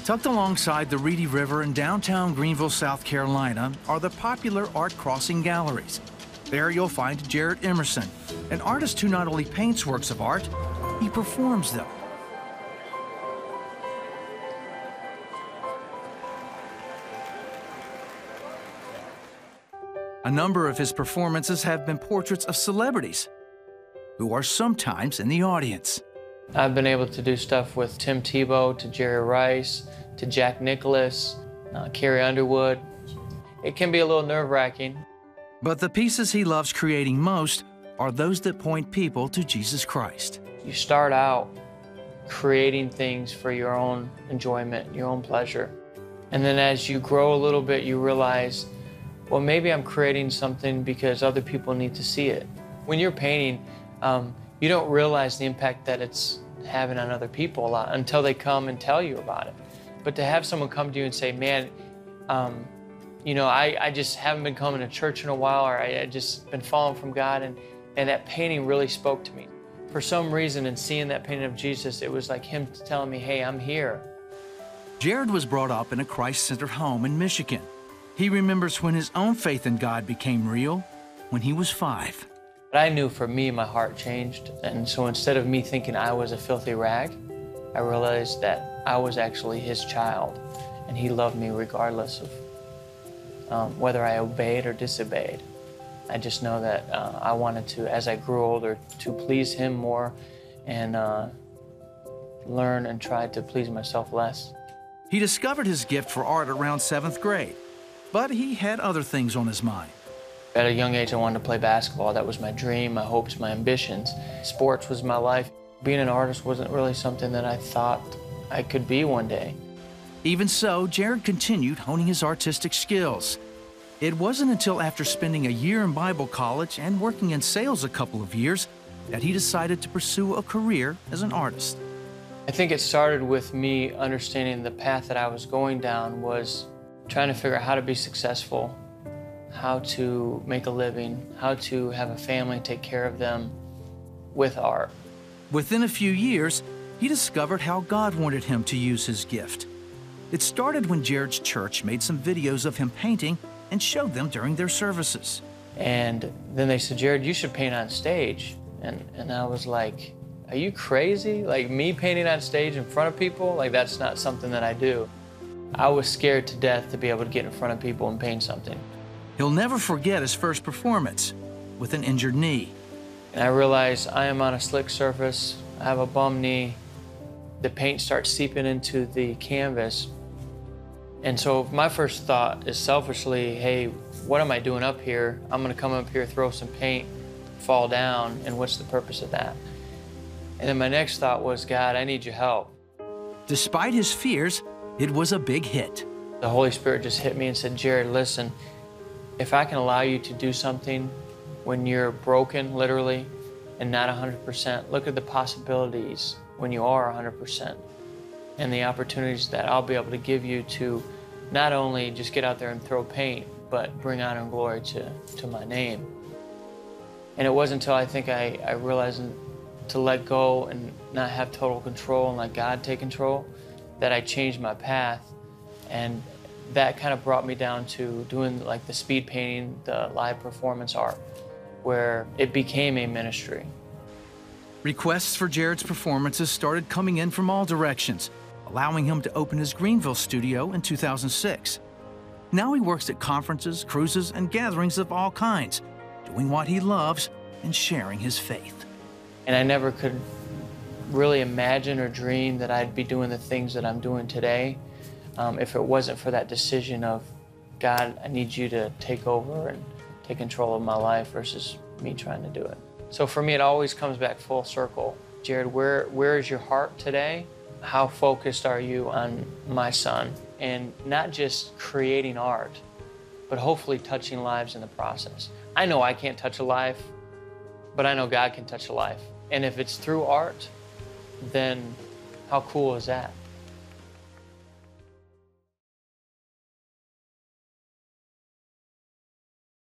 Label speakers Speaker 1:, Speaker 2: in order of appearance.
Speaker 1: Tucked alongside the Reedy River in downtown Greenville, South Carolina, are the popular Art Crossing Galleries. There you'll find Jared Emerson, an artist who not only paints works of art, he performs them. A number of his performances have been portraits of celebrities who are sometimes in the audience.
Speaker 2: I've been able to do stuff with Tim Tebow, to Jerry Rice, to Jack Nicklaus, Carrie Underwood. It can be a little nerve-wracking.
Speaker 1: But the pieces he loves creating most are those that point people to Jesus Christ.
Speaker 2: You start out creating things for your own enjoyment, your own pleasure. And then as you grow a little bit, you realize, well, maybe I'm creating something because other people need to see it. When you're painting, you don't realize the impact that it's having on other people a lot until they come and tell you about it. But to have someone come to you and say, man, you know, I just haven't been coming to church in a while, or I just been falling from God, and that painting really spoke to me. For some reason, in seeing that painting of Jesus, it was like him telling me, hey, I'm here.
Speaker 1: Jared was brought up in a Christ-centered home in Michigan. He remembers when his own faith in God became real when he was 5.
Speaker 2: But I knew for me, my heart changed. And so instead of me thinking I was a filthy rag, I realized that I was actually his child, and he loved me regardless of whether I obeyed or disobeyed. I just know that I wanted to, as I grew older, to please him more and learn and try to please myself less.
Speaker 1: He discovered his gift for art around 7th grade, but he had other things on his mind.
Speaker 2: At a young age, I wanted to play basketball. That was my dream, my hopes, my ambitions. Sports was my life. Being an artist wasn't really something that I thought I could be one day.
Speaker 1: Even so, Jared continued honing his artistic skills. It wasn't until after spending a year in Bible college and working in sales a couple of years that he decided to pursue a career as an artist.
Speaker 2: I think it started with me understanding the path that I was going down was trying to figure out how to be successful, how to make a living, how to have a family, take care of them with art.
Speaker 1: Within a few years, he discovered how God wanted him to use his gift. It started when Jared's church made some videos of him painting and showed them during their services.
Speaker 2: And then they said, Jared, you should paint on stage. And I was like, are you crazy? Like, me painting on stage in front of people? Like, that's not something that I do. I was scared to death to be able to get in front of people and paint something.
Speaker 1: He'll never forget his first performance with an injured knee.
Speaker 2: And I realized I am on a slick surface, I have a bum knee, the paint starts seeping into the canvas. And so my first thought is selfishly, hey, what am I doing up here? I'm gonna come up here, throw some paint, fall down, and what's the purpose of that? And then my next thought was, God, I need your help.
Speaker 1: Despite his fears, it was a big hit.
Speaker 2: The Holy Spirit just hit me and said, Jared, listen, if I can allow you to do something when you're broken, literally, and not 100%, look at the possibilities when you are 100%, and the opportunities that I'll be able to give you to not only just get out there and throw paint, but bring honor and glory to my name. And it wasn't until I think I realized to let go and not have total control and let God take control that I changed my path. And that kind of brought me down to doing like the speed painting, the live performance art, where it became a ministry.
Speaker 1: Requests for Jared's performances started coming in from all directions, allowing him to open his Greenville studio in 2006. Now he works at conferences, cruises, and gatherings of all kinds, doing what he loves and sharing his faith.
Speaker 2: And I never could really imagine or dream that I'd be doing the things that I'm doing today if it wasn't for that decision of, God, I need you to take over and take control of my life versus me trying to do it. So for me, it always comes back full circle. Jared, where is your heart today? How focused are you on my son? And not just creating art, but hopefully touching lives in the process. I know I can't touch a life, but I know God can touch a life. And if it's through art, then how cool is that?